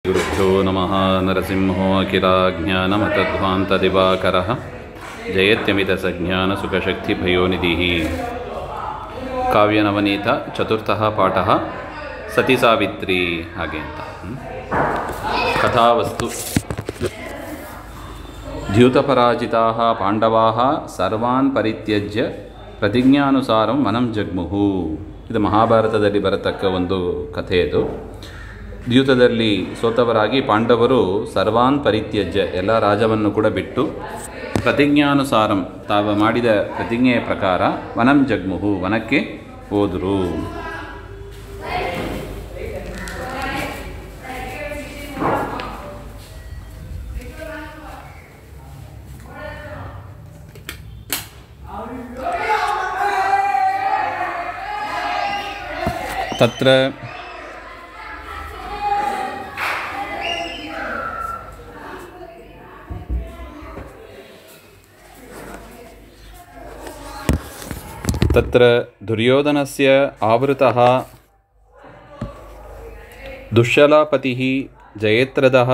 ಗುರುಭ್ಯೋ ನಮಃ ನರಸಿಂಹೋ ಅಖಿಲಾಜ್ಞಾನಮತಧ್ವಾಂತದಿವಾಕರಃ ಜಯತ್ಯಮಿತಸಜ್ಞಾನಸುಖಶಕ್ತಿಭಯೋನಿಧಿಃ. ಕಾವ್ಯನವನೀತ ಚತುರ್ಥಃ ಪಾಠಃ ಸತಿ ಸಾವಿತ್ರಿ. ಹಾಗೆ ಅಂತ ಕಥಾವಸ್ತು. ದ್ಯೂತಪರಾಜಿತಾಃ ಪಾಂಡವಾಃ ಸರ್ವಾನ್ ಪರಿತ್ಯಜ್ಯ ಪ್ರತಿಜ್ಞಾನುಸಾರಂ ವನಂ ಜಗ್ಮುಹು. ಇದು ಮಹಾಭಾರತದಲ್ಲಿ ಬರತಕ್ಕ ಒಂದು ಕಥೆ. ಇದು ದ್ಯೂತದಲ್ಲಿ ಸೋತವರಾಗಿ ಪಾಂಡವರು ಸರ್ವಾನ್ ಪರಿತ್ಯಜ್ಯ ಎಲ್ಲ ರಾಜವನ್ನು ಕೂಡ ಬಿಟ್ಟು ಪ್ರತಿಜ್ಞಾನುಸಾರಂ ತಾವು ಮಾಡಿದ ಪ್ರತಿಜ್ಞೆಯ ಪ್ರಕಾರ ವನಂ ಜಗ್ಮುಹು ವನಕ್ಕೆ ಹೋದರು. ತತ್ರ ತತ್ರ ದುರ್ಯೋಧನಸ್ಯ ಆವೃತಃ ದುಶ್ಶಲಾಪತಿಃ ಜಯತ್ರದಃ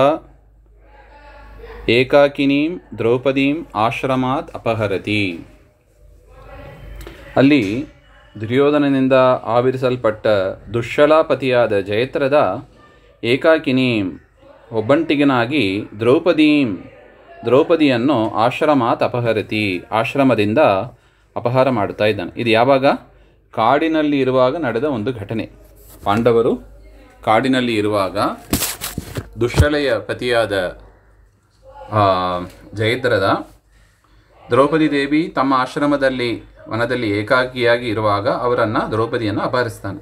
ಏಕಾಕಿನೀಂ ದ್ರೌಪದೀಂ ಆಶ್ರಮಾತ್ ಅಪಹರತಿ. ಅಲ್ಲಿ ದುರ್ಯೋಧನನಿಂದ ಆವರಿಸಲ್ಪಟ್ಟ ದುಶ್ಶಲಾಪತಿಯಾದ ಜಯತ್ರದ ಏಕಾಕಿನೀಂ ಒಬ್ಬಂಟಿಗನಾಗಿ ದ್ರೌಪದಿಯನ್ನು ಆಶ್ರಮಾತ್ ಅಪಹರತಿ ಆಶ್ರಮದಿಂದ ಅಪಹಾರ ಮಾಡುತ್ತಾ ಇದ್ದಾನೆ. ಇದು ಯಾವಾಗ? ಕಾಡಿನಲ್ಲಿ ಇರುವಾಗ ನಡೆದ ಒಂದು ಘಟನೆ. ಪಾಂಡವರು ಕಾಡಿನಲ್ಲಿ ಇರುವಾಗ ದುಶ್ಶಲೆಯ ಪತಿಯಾದ ಜಯದ್ರದ ದ್ರೌಪದಿ ದೇವಿ ತಮ್ಮ ಆಶ್ರಮದಲ್ಲಿ ವನದಲ್ಲಿ ಏಕಾಕಿಯಾಗಿ ಇರುವಾಗ ದ್ರೌಪದಿಯನ್ನು ಅಪಹರಿಸ್ತಾನೆ.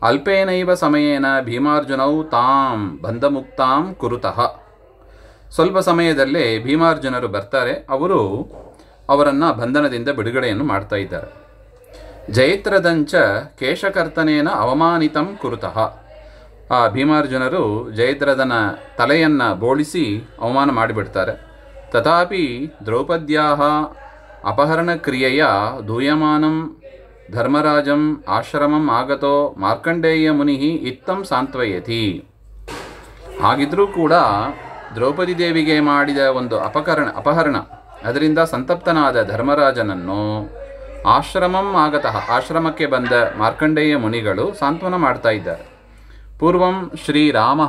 ಅಲ್ಪೇನೈವ ಸಮಯೇನ ಭೀಮಾರ್ಜುನವು ತಾಂ ಬಂಧಮುಕ್ತಾಂ ಕುರುತಃ. ಸ್ವಲ್ಪ ಸಮಯದಲ್ಲೇ ಭೀಮಾರ್ಜುನರು ಬರ್ತಾರೆ. ಅವರು ಅವರನ್ನು ಬಂಧನದಿಂದ ಬಿಡುಗಡೆಯನ್ನು ಮಾಡ್ತಾ ಇದ್ದಾರೆ. ಜಯತ್ರದಂಚ ಕೇಶಕರ್ತನೇನ ಅವಮಾನಿತಂ ಕುರುತಃ. ಆ ಭೀಮಾರ್ಜುನರು ಜಯದ್ರದನ ತಲೆಯನ್ನು ಬೋಳಿಸಿ ಅವಮಾನ ಮಾಡಿಬಿಡ್ತಾರೆ. ತಥಾಪಿ ದ್ರೌಪದ್ಯಾಃ ಅಪಹರಣ ಕ್ರಿಯೆಯ ದೂಯಮಾನಂ ಧರ್ಮರಾಜಂ ಆಶ್ರಮಂ ಆಗತೋ ಮಾರ್ಕಂಡೇಯ ಮುನಿ ಇತ್ತಂ ಸಾಂತ್ವಯತಿ. ಹಾಗಿದ್ರೂ ಕೂಡ ದ್ರೌಪದಿ ದೇವಿಗೆ ಮಾಡಿದ ಒಂದು ಅಪಹರಣ ಅದರಿಂದ ಸಂತಪ್ತನಾದ ಧರ್ಮರಾಜನನ್ನು ಆಶ್ರಮಂ ಆಗತಃ ಆಶ್ರಮಕ್ಕೆ ಬಂದ ಮಾರ್ಕಂಡೇಯ ಮುನಿಗಳು ಸಾಂತ್ವನ ಮಾಡ್ತಾ ಇದ್ದಾರೆ. ಪೂರ್ವಂ ಶ್ರೀರಾಮ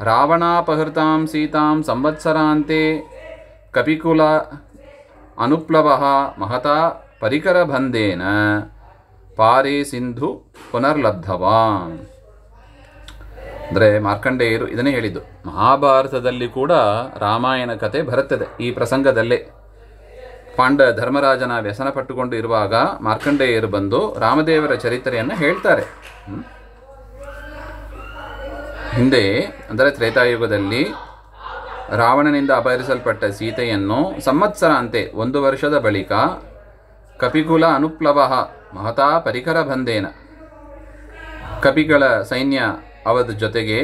ರಾವಣಾಪಹೃತಾಂ ಸೀತಾಂ ಸಂವತ್ಸರಾಂತೆ ಕಪಿಕುಲ ಅನುಪ್ಲವ ಮಹತಾ ಪರಿಕರಬಂಧೇನ ಪಾರೇ ಸಿಂಧು ಪುನರ್ಲಬ್ಧವಾನ್. ಅಂದರೆ ಮಾರ್ಕಂಡೇಯರು ಇದನ್ನೇ ಹೇಳಿದ್ದು. ಮಹಾಭಾರತದಲ್ಲಿ ಕೂಡ ರಾಮಾಯಣ ಕಥೆ ಬರುತ್ತದೆ ಈ ಪ್ರಸಂಗದಲ್ಲೇ. ಧರ್ಮರಾಜನ ವ್ಯಸನ ಪಟ್ಟುಕೊಂಡು ಇರುವಾಗ ಮಾರ್ಕಂಡೇಯರು ಬಂದು ರಾಮದೇವರ ಚರಿತ್ರೆಯನ್ನು ಹೇಳ್ತಾರೆ. ಹಿಂದೆ ಅಂದರೆ ತ್ರೇತಾಯುಗದಲ್ಲಿ ರಾವಣನಿಂದ ಅಪಹರಿಸಲ್ಪಟ್ಟ ಸೀತೆಯನ್ನು ಸಂವತ್ಸರ ಅಂತೆ 1 ವರ್ಷದ ಬಳಿಕ ಕಪಿಕುಲ ಅನುಪ್ಲವ ಮಹತಾ ಪರಿಕರ ಬಂಧೇನ ಕಪಿಗಳ ಸೈನ್ಯ ಅವರ ಜೊತೆಗೆ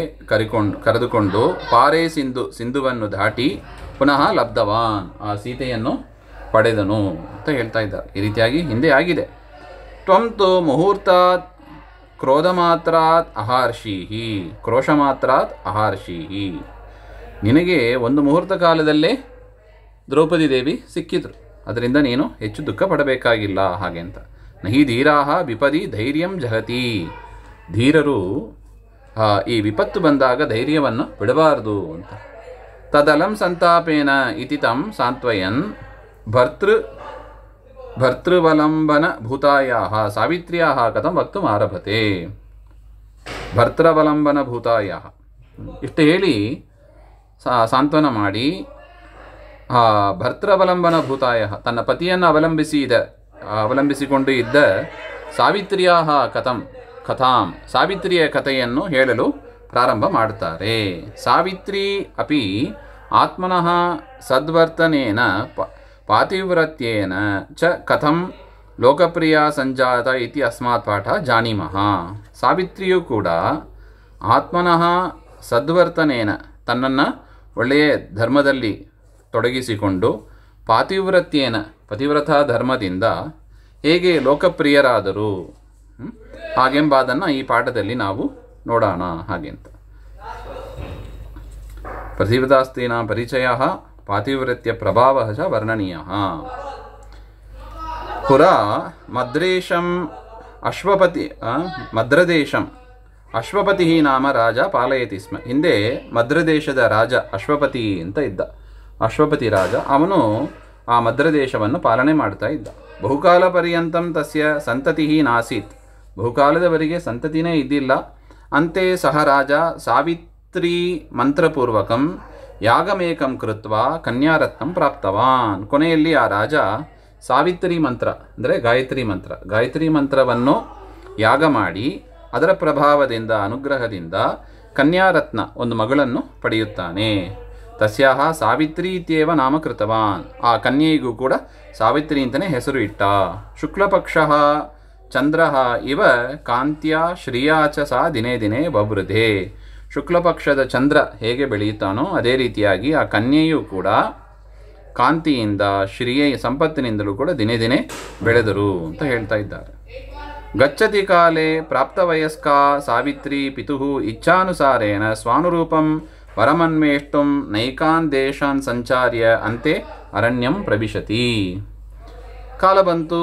ಕರೆದುಕೊಂಡು ಪಾರೇ ಸಿಂಧುವನ್ನು ದಾಟಿ ಪುನಃ ಲಬ್ಧವಾನ್ ಆ ಸೀತೆಯನ್ನು ಪಡೆದನು ಅಂತ ಹೇಳ್ತಾ ಇದ್ದಾರೆ. ಈ ರೀತಿಯಾಗಿ ಹಿಂದೆ ಆಗಿದೆ. ತ್ವಂತು ಮುಹೂರ್ತಾತ್ ಕ್ರೋಧಮಾತ್ರಾತ್ ಅಹರ್ಷೀಹಿ ಕ್ರೋಶಮಾತ್ರಾತ್ ಅಹರ್ಷೀಹಿ. ನಿನಗೆ ಒಂದು ಮುಹೂರ್ತ ಕಾಲದಲ್ಲೇ ದ್ರೌಪದಿ ದೇವಿ ಸಿಕ್ಕಿದ್ರು, ಅದರಿಂದ ನೀನು ಹೆಚ್ಚು ದುಃಖ ಪಡಬೇಕಾಗಿಲ್ಲ ಹಾಗೆ ಅಂತ. ನಹಿ ಧೀರಾಹ ವಿಪದಿ ಧೈರ್ಯಂ ಜಹತಿ. ಧೀರರು ಈ ವಿಪತ್ತು ಬಂದಾಗ ಧೈರ್ಯವನ್ನು ಬಿಡಬಾರದು ಅಂತ. ತದಲಂ ಸಂತಾಪೇನ ಇತಿ ತಂ ಸಾಂತ್ವಯನ್ ಭರ್ತೃವಲಂಬನ ಭೂತಾಯಾಃ ಸಾವಿತ್ರ್ಯಾಃ ಕಥಂ ವಕ್ತುಂ ಆರಭತೆ. ಭರ್ತೃವಲಂಬನ ಭೂತಾಯಾಃ ಇಷ್ಟು ಹೇಳಿ ಸಾಂತ್ವನ ಮಾಡಿ ಭರ್ತೃವಲಂಬನ ಭೂತಾಯಾಃ ತನ್ನ ಪತಿಯನ್ನು ಅವಲಂಬಿಸಿಕೊಂಡು ಇದ್ದ ಸಾವಿತ್ರ್ಯಾಃ ಕಥಾಂ ಸಾವಿತ್ರಿಯ ಕಥೆಯನ್ನು ಹೇಳಲು ಪ್ರಾರಂಭ ಮಾಡುತ್ತಾರೆ. ಸಾವಿತ್ರಿ ಅಪಿ ಆತ್ಮನಃ ಸದ್ವರ್ತನೇನ ಪಾತಿವ್ರತ್ಯೇನ ಚ ಕಥಂ ಲೋಕಪ್ರಿಯ ಸಂಜಾತ ಇತಿ ಅಸ್ಮಾತ್ ಪಾಠ ಜಾನೀಮಃ. ಸಾವಿತ್ರಿಯು ಕೂಡ ಆತ್ಮನಃ ಸದ್ವರ್ತನೇನ ತನ್ನನ್ನು ಒಳ್ಳೆಯ ಧರ್ಮದಲ್ಲಿ ತೊಡಗಿಸಿಕೊಂಡು ಪತಿವ್ರತ ಧರ್ಮದಿಂದ ಹೇಗೆ ಲೋಕಪ್ರಿಯರಾದರು ಹಾಗೆಂಬುದನ್ನು ಈ ಪಾಠದಲ್ಲಿ ನಾವು ನೋಡೋಣ ಹಾಗೆ ಅಂತ. ಪತಿವ್ರತಾಸ್ತ್ರೀಣಾಂ ಪರಿಚಯಃ ಪಾತಿವ್ರತ್ಯ ಪ್ರಭಾವಃ ಚ ವರ್ಣನೀಯಃ. ಪುರಾ ಮದ್ರೇಶಂ ಮದ್ರದೇಶಂ ಅಶ್ವಪತಿ ನಾಮ ರಾಜ ಪಾಲಯತಿ ಸ್ಮ. ಹಿಂದೆ ಮದ್ರದೇಶದ ರಾಜ ಅಶ್ವಪತಿ ಅಂತ ಇದ್ದ. ಅಶ್ವಪತಿ ರಾಜ ಅವನು ಆ ಮದ್ರದೇಶವನ್ನು ಪಾಲನೆ ಮಾಡ್ತಾ ಇದ್ದ. ಬಹುಕಾಲ ಪರ್ಯಂತಂ ತಸ್ಯ ಸಂತತಿ ನಾಸೀತ್. ಬಹುಕಾಲದವರೆಗೆ ಸಂತತಿನೇ ಇದ್ದಿಲ್ಲ. ಅಂತೆ ಸಹ ರಾಜ ಸಾವಿತ್ರಿ ಮಂತ್ರಪೂರ್ವಕಂ ಯಾಗಮೇಕಂ ಕೃತ್ವ ಕನ್ಯಾರತ್ನಂ ಪ್ರಾಪ್ತವಾನ್. ಕೊನೆಯಲ್ಲಿ ಆ ರಾಜ ಸಾವಿತ್ರಿ ಮಂತ್ರ ಅಂದರೆ ಗಾಯತ್ರಿ ಮಂತ್ರವನ್ನು ಯಾಗ ಮಾಡಿ ಅದರ ಪ್ರಭಾವದಿಂದ ಅನುಗ್ರಹದಿಂದ ಕನ್ಯಾರತ್ನ ಒಂದು ಮಗಳನ್ನು ಪಡೆಯುತ್ತಾನೆ. ತಸ್ಯಾಹ ಸಾವಿತ್ರಿ ಇತ್ಯೇವ ನಾಮಕೃತವಾನ್. ಆ ಕನ್ಯೆಗೂ ಕೂಡ ಸಾವಿತ್ರಿ ಅಂತಲೇ ಹೆಸರು ಇಟ್ಟ. ಶುಕ್ಲಪಕ್ಷಃ ಚಂದ್ರ ಇವ ಕಾಂತ್ಯ ಶ್ರಿಯಾ ಚ ಸಾ ದಿನೇ ದಿನೇ ಬವೃಧೆ. ಶುಕ್ಲಪಕ್ಷದ ಚಂದ್ರ ಹೇಗೆ ಬೆಳೆಯುತ್ತಾನೋ ಅದೇ ರೀತಿಯಾಗಿ ಆ ಕನ್ಯೆಯೂ ಕೂಡ ಕಾಂತಿಯಿಂದ ಸಂಪತ್ತಿನಿಂದಲೂ ಕೂಡ ದಿನೇ ದಿನೇ ಬೆಳೆದರು ಅಂತ ಹೇಳ್ತಾ ಇದ್ದಾರೆ. ಗಚ್ಚತಿ ಕಾಲೇ ಪ್ರಾಪ್ತವಯಸ್ಕ ಸಾವಿತ್ರಿ ಪಿತುಃ ಇಚ್ಛಾನುಸಾರೇಣ ಸ್ವಾನುರೂಪಂ ವರಮನ್ವೇಷ್ಟುಂ ನೈಕಾನ್ ದೇಶಾನ್ ಸಂಚಾರ್ಯ ಅಂತೆ ಅರಣ್ಯಂ ಪ್ರವಿಶತಿ. ಕಾಲ ಬಂತು,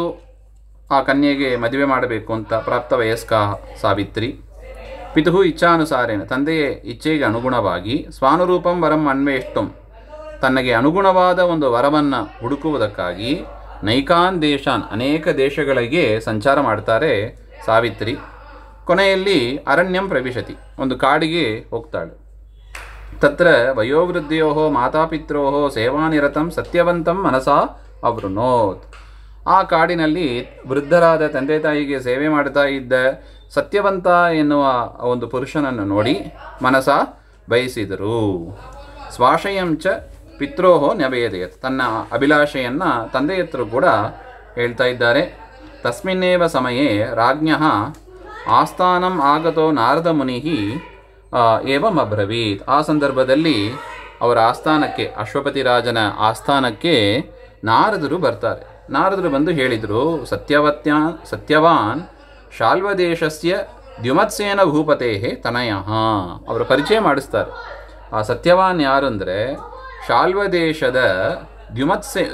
ಆ ಕನ್ಯೆಗೆ ಮದುವೆ ಮಾಡಬೇಕು ಅಂತ ಪ್ರಾಪ್ತವಯಸ್ಕ ಸಾವಿತ್ರಿ ಪಿತುಃ ಇಚ್ಛಾನುಸಾರೇಣ ತಂದೆಯ ಇಚ್ಛೆಗೆ ಅನುಗುಣವಾಗಿ ಸ್ವಾನುರೂಪಂ ವರಂ ಅನ್ವೇಷ್ಟುಂ ತನಗೆ ಅನುಗುಣವಾದ ಒಂದು ವರವನ್ನು ಹುಡುಕುವುದಕ್ಕಾಗಿ ನೈಕಾನ್ ದೇಶಾನ್ ಅನೇಕ ದೇಶಗಳಿಗೆ ಸಂಚಾರ ಮಾಡ್ತಾರೆ ಸಾವಿತ್ರಿ. ಕೊನೆಯಲ್ಲಿ ಅರಣ್ಯಂ ಪ್ರವಿಶತಿ ಒಂದು ಕಾಡಿಗೆ ಹೋಗ್ತಾಳೆ. ತತ್ರ ವಯೋವೃದ್ಧಯೋ ಮಾತಾಪಿತ್ರೋ ಸೇವಾನಿರತಂ ಸತ್ಯವಂತಂ ಮನಸಾ ಅವೃಣೋತ್. ಆ ಕಾಡಿನಲ್ಲಿ ವೃದ್ಧರಾದ ತಂದೆ ತಾಯಿಗೆ ಸೇವೆ ಮಾಡ್ತಾ ಇದ್ದ ಸತ್ಯವಂತ ಎನ್ನುವ ಒಂದು ಪುರುಷನನ್ನು ನೋಡಿ ಮನಸ ಬಯಸಿದರು. ಸ್ವಾಶಯಂಚ ಪಿತ್ರೋಹೋ ನ್ಯಭೇದಯತ್. ತನ್ನ ಅಭಿಲಾಷೆಯನ್ನು ತಂದೆಯತ್ರ ಕೂಡ ಹೇಳ್ತಾ ಇದ್ದಾರೆ. ತಸ್ಮಿನ್ನೇವ ಸಮಯೇ ರಾಜ್ಞಃ ಆಸ್ಥಾನಂ ಆಗತೋ ನಾರದ ಮುನಿ ಏವಂ ಅಬ್ರವೀತ್. ಆ ಸಂದರ್ಭದಲ್ಲಿ ಅವರ ಆಸ್ಥಾನಕ್ಕೆ, ಅಶ್ವಪತಿ ರಾಜನ ಆಸ್ಥಾನಕ್ಕೆ ನಾರದರು ಬರ್ತಾರೆ. ನಾರದರು ಬಂದು ಹೇಳಿದರು, ಸತ್ಯವಾನ್ ಶಾಲ್ವದೇಶಸ್ಯ ದ್ಯುಮತ್ಸೇನ ಭೂಪತೆ ತನಯಃ. ಅವರ ಪರಿಚಯ ಮಾಡಿಸ್ತಾರೆ. ಆ ಸತ್ಯವಾನ್ ಯಾರು ಅಂದರೆ ಶಾಲ್ವದೇಶದ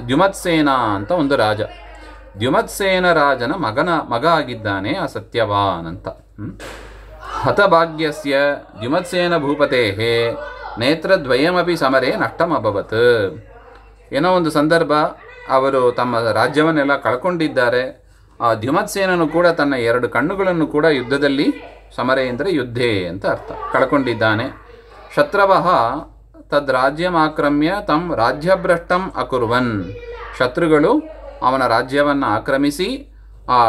ದ್ಯುಮತ್ಸೇನ ಅಂತ ಒಂದು ರಾಜ. ದ್ಯುಮತ್ಸೇನ ರಾಜನ ಮಗ ಆಗಿದ್ದಾನೆ ಆ ಸತ್ಯವಾನ್ ಅಂತ. ಹತಭಾಗ್ಯಸ್ಯ ದ್ಯುಮತ್ಸೇನ ಭೂಪತೆ ನೇತ್ರದ್ವಯಮಪಿ ಸಮರೇ ನಷ್ಟಮಭವತ್. ಏನೋ ಒಂದು ಸಂದರ್ಭ ಅವರು ತಮ್ಮ ರಾಜ್ಯವನ್ನೆಲ್ಲ ಕಳ್ಕೊಂಡಿದ್ದಾರೆ. ಆ ದ್ಯುಮತ್ಸೇನನು ಕೂಡ ತನ್ನ 2 ಕಣ್ಣುಗಳನ್ನು ಕೂಡ ಯುದ್ಧದಲ್ಲಿ, ಸಮರೆ ಅಂದರೆ ಯುದ್ಧೇ ಅಂತ ಅರ್ಥ, ಕಳ್ಕೊಂಡಿದ್ದಾನೆ. ಶತ್ರವಃ ತದ್ರಾಜ್ಯಮಾಕ್ರಮ್ಯ ತಂ ರಾಜ್ಯಭ್ರಷ್ಟಂ ಅಕುರ್ವನ್. ಶತ್ರುಗಳು ಅವನ ರಾಜ್ಯವನ್ನು ಆಕ್ರಮಿಸಿ ಆ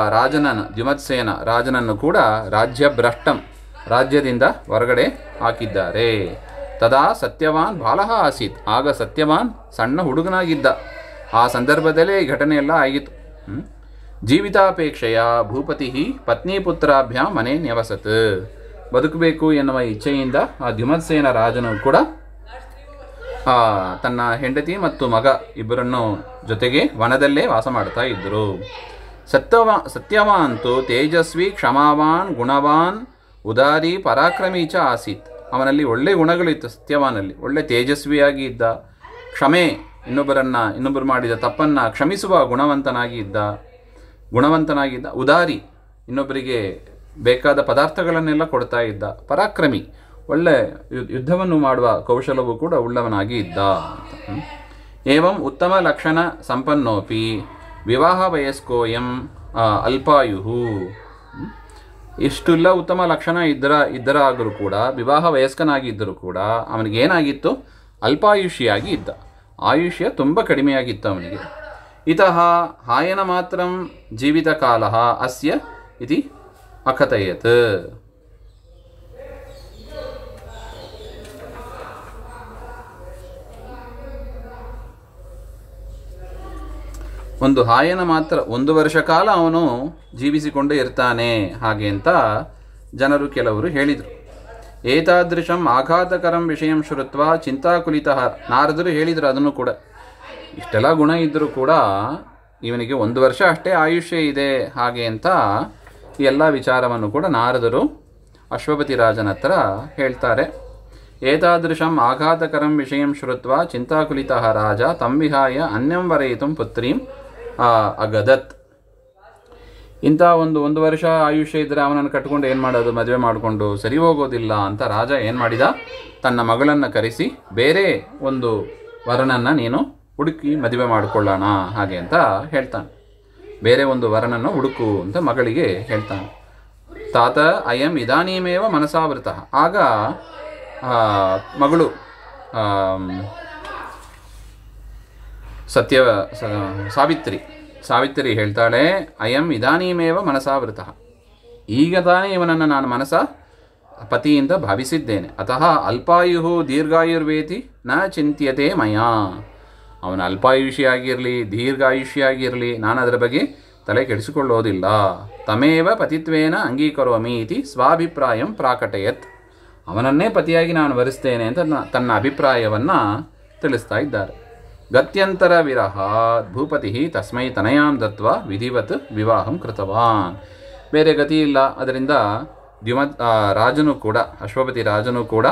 ದ್ಯುಮತ್ಸೇನ ರಾಜನನ್ನು ಕೂಡ ರಾಜ್ಯಭ್ರಷ್ಟಂ ರಾಜ್ಯದಿಂದ ಹೊರಗಡೆ ಹಾಕಿದ್ದಾರೆ. ತದಾ ಸತ್ಯವಾನ್ ಬಾಲಃ ಆಸೀತ್. ಆಗ ಸತ್ಯವಾನ್ ಸಣ್ಣ ಹುಡುಗನಾಗಿದ್ದ. ಆ ಸಂದರ್ಭದಲ್ಲೇ ಈ ಘಟನೆಯೆಲ್ಲ ಆಗಿತ್ತು. ಜೀವಿತಾಪೇಕ್ಷೆಯ ಭೂಪತಿ ಪತ್ನಿಪುತ್ರಾಭ್ಯಾಂ ಮನೆ ನ್ಯವಸತ್. ಬದುಕಬೇಕು ಎನ್ನುವ ಇಚ್ಛೆಯಿಂದ ಆ ದ್ಯುಮತ್ಸೇನ ರಾಜನು ಕೂಡ ತನ್ನ ಹೆಂಡತಿ ಮತ್ತು ಮಗ ಇಬ್ಬರನ್ನು ಜೊತೆಗೆ ವನದಲ್ಲೇ ವಾಸ ಮಾಡ್ತಾ ಇದ್ದರು. ಸತ್ಯವಾಂತು ತೇಜಸ್ವಿ ಕ್ಷಮಾವಾನ್ ಗುಣವಾನ್ ಉದಾರಿ ಪರಾಕ್ರಮಿ ಚ ಆಸೀತ್. ಅವನಲ್ಲಿ ಒಳ್ಳೆ ಗುಣಗಳಿತ್ತು. ಸತ್ಯವಾನಲ್ಲಿ ಒಳ್ಳೆ ತೇಜಸ್ವಿಯಾಗಿ ಇದ್ದ. ಕ್ಷಮೆ, ಇನ್ನೊಬ್ಬರು ಮಾಡಿದ ತಪ್ಪನ್ನು ಕ್ಷಮಿಸುವ ಗುಣವಂತನಾಗಿ ಇದ್ದ. ಉದಾರಿ, ಇನ್ನೊಬ್ಬರಿಗೆ ಬೇಕಾದ ಪದಾರ್ಥಗಳನ್ನೆಲ್ಲ ಕೊಡ್ತಾ ಇದ್ದ. ಪರಾಕ್ರಮಿ, ಒಳ್ಳೆ ಯುದ್ಧವನ್ನು ಮಾಡುವ ಕೌಶಲವೂ ಕೂಡ ಉಳ್ಳವನಾಗಿ ಇದ್ದ. ಏವಂ ಉತ್ತಮ ಲಕ್ಷಣ ಸಂಪನ್ನೋಪಿ ವಿವಾಹ ವಯಸ್ಕೋಯಂ ಅಲ್ಪಾಯುಹು. ಇಷ್ಟೆಲ್ಲ ಉತ್ತಮ ಲಕ್ಷಣ ಇದ್ದರಾದರೂ ಕೂಡ, ವಿವಾಹ ವಯಸ್ಕನಾಗಿದ್ದರೂ ಕೂಡ ಅವನಿಗೇನಾಗಿತ್ತು? ಅಲ್ಪಾಯುಷಿಯಾಗಿ ಇದ್ದ. ಆಯುಷ್ಯ ತುಂಬ ಕಡಿಮೆಯಾಗಿತ್ತು ಅವನಿಗೆ. ಇತಃ ಹಾಯನ ಮಾತ್ರಂ ಜೀವಿತ ಕಾಲ ಅಸ್ಯ ಇತಿ ಅಕಥಯತ್. ಒಂದು ಹಾಯನ ಮಾತ್ರ 1 ವರ್ಷ ಕಾಲ ಅವನು ಜೀವಿಸಿಕೊಂಡು ಇರ್ತಾನೆ ಹಾಗೆ ಅಂತ ಜನರು ಕೆಲವರು ಹೇಳಿದರು. ಏತಾದೃಶಂ ಆಘಾತಕರಂ ವಿಷಯಂ ಶ್ರುತ್ವ ಚಿಂತಾಕುಲಿತಃ. ನಾರದರು ಹೇಳಿದರು ಅದನ್ನು ಕೂಡ. ಇಷ್ಟೆಲ್ಲ ಗುಣ ಇದ್ದರೂ ಕೂಡ ಇವನಿಗೆ 1 ವರ್ಷ ಅಷ್ಟೇ ಆಯುಷ್ಯ ಇದೆ ಹಾಗೆ ಅಂತ ಈ ಎಲ್ಲ ವಿಚಾರವನ್ನು ಕೂಡ ನಾರದರು ಅಶ್ವಪತಿ ರಾಜನ ಹತ್ರ ಹೇಳ್ತಾರೆ. ಏತಾದೃಶಂ ಆಘಾತಕರಂ ವಿಷಯಂ ಶ್ರುತ್ವಾ ಚಿಂತಾಕುಲಿತಃ ರಾಜ ತಂ ವಿಹಾಯ ಅನ್ಯಂ ವರಯಿತುಂ ಪುತ್ರೀಂ ಅಗದತ್. ಇಂಥ ಒಂದು ವರ್ಷ ಆಯುಷ್ಯ ಇದ್ದರೆ ಅವನನ್ನು ಕಟ್ಕೊಂಡು ಏನು ಮಾಡೋದು, ಮದುವೆ ಮಾಡಿಕೊಂಡು ಸರಿ ಹೋಗೋದಿಲ್ಲ ಅಂತ ರಾಜ ಏನು ಮಾಡಿದ, ತನ್ನ ಮಗಳನ್ನು ಕರೆಸಿ ಬೇರೆ ಒಂದು ವರನನ್ನು ನೀನು ಹುಡುಕಿ ಮದುವೆ ಮಾಡಿಕೊಳ್ಳೋಣ ಹಾಗೆ ಅಂತ ಹೇಳ್ತಾನೆ. ಬೇರೆ ಒಂದು ವರನನ್ನು ಹುಡುಕು ಅಂತ ಮಗಳಿಗೆ ಹೇಳ್ತಾನೆ. ತಾತ ಅಯಂ ಇದಾನೀಮೇವ ಮನಸಾವೃತ. ಆಗ ಮಗಳು ಸಾವಿತ್ರಿ ಹೇಳ್ತಾಳೆ, ಅಯಂ ಇದಾನೀಮೇವ ಮನಸಾವೃತ, ಈಗ ತಾನೇ ಇವನನ್ನು ನಾನು ಮನಸ ಪತಿಯಿಂದ ಭಾವಿಸಿದ್ದೇನೆ. ಅತಃ ಅಲ್ಪಾಯು ದೀರ್ಘಾಯುರ್ವೇತಿ ನ ಚಿಂತ್ಯತೆ ಮಯಾ. ಅವನ ಅಲ್ಪಾಯುಷಿಯಾಗಿರಲಿ ದೀರ್ಘಾಯುಷಿಯಾಗಿರಲಿ ನಾನು ಅದರ ಬಗ್ಗೆ ತಲೆ ಕೆಡಿಸಿಕೊಳ್ಳೋದಿಲ್ಲ. ತಮೇವ ಪತಿತ್ವೇನ ಅಂಗೀಕರೋಮಿ ಇತಿ ಸ್ವಾಭಿಪ್ರಾಯಂ ಪ್ರಾಕಟಯತ್. ಅವನನ್ನೇ ಪತಿಯಾಗಿ ನಾನು ವರಿಸ್ತೇನೆ ಅಂತ ತನ್ನ ಅಭಿಪ್ರಾಯವನ್ನು ತಿಳಿಸ್ತಾ ಇದ್ದಾರೆ. ಗತ್ಯಂತರ ವಿರಹ ಭೂಪತಿ ತಸ್ಮೈ ತನಯಾಂ ದತ್ವ ವಿಧಿವತ್ ವಿವಾಹಂ ಕೃತವಾನ್. ಬೇರೆ ಗತಿ ಇಲ್ಲ, ಅದರಿಂದ ರಾಜನು ಕೂಡ, ಅಶ್ವಪತಿ ರಾಜನು ಕೂಡ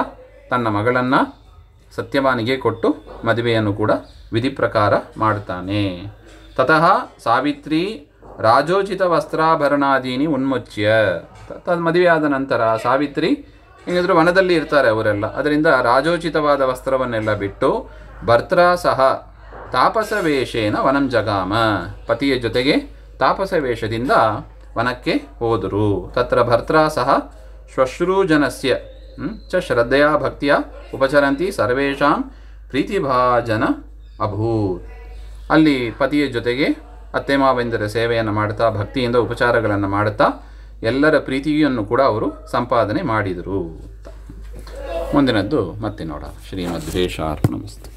ತನ್ನ ಮಗಳನ್ನು ಸತ್ಯವಾನಿಗೆ ಕೊಟ್ಟು ಮದುವೆಯನ್ನು ಕೂಡ ವಿಧಿ ಪ್ರಕಾರ ಮಾಡ್ತಾನೆ. ತತಃ ಸಾವಿತ್ರಿ ರಾಜೋಚಿತ ವಸ್ತ್ರಾಭರಣಾದೀನಿ ಉನ್ಮುಚ್ಯ. ಮದುವೆ ಆದ ನಂತರ ಸಾವಿತ್ರಿ ಏನಾದರೂ ವನದಲ್ಲಿ ಇರ್ತಾರೆ ಅವರೆಲ್ಲ, ಅದರಿಂದ ರಾಜೋಚಿತವಾದ ವಸ್ತ್ರವನ್ನೆಲ್ಲ ಬಿಟ್ಟು ಭರ್ತ್ರಾ ಸಹ ತಾಪಸ ವೇಷೇನ ವನಂ ಜಗಾಮ. ಪತಿಯ ಜೊತೆಗೆ ತಾಪಸ ವೇಷದಿಂದ ವನಕ್ಕೆ ಹೋದರು. ತತ್ರ ಭರ್ತ್ರಾ ಸಹ ಶ್ವಶ್ರೂಜನಸ್ಯ ಚ ಶ್ರದ್ಧೆಯ ಭಕ್ತಿಯ ಉಪಚರಂತಿ ಸರ್ವೇಷಾಂ ಪ್ರೀತಿಭಾಜನ ಅಭೂತ್. ಅಲ್ಲಿ ಪತಿಯ ಜೊತೆಗೆ ಅತ್ತೆ ಮಾವಂದಿರ ಸೇವೆಯನ್ನು ಮಾಡ್ತಾ ಭಕ್ತಿಯಿಂದ ಉಪಚಾರಗಳನ್ನು ಮಾಡುತ್ತಾ ಎಲ್ಲರ ಪ್ರೀತಿಯನ್ನು ಕೂಡ ಅವರು ಸಂಪಾದನೆ ಮಾಡಿದರು. ಮುಂದಿನದ್ದು ಮತ್ತೆ ನೋಡೋಣ. ಶ್ರೀಮದ್ವೇಷಾರ್ಪಣಮಸ್ತು.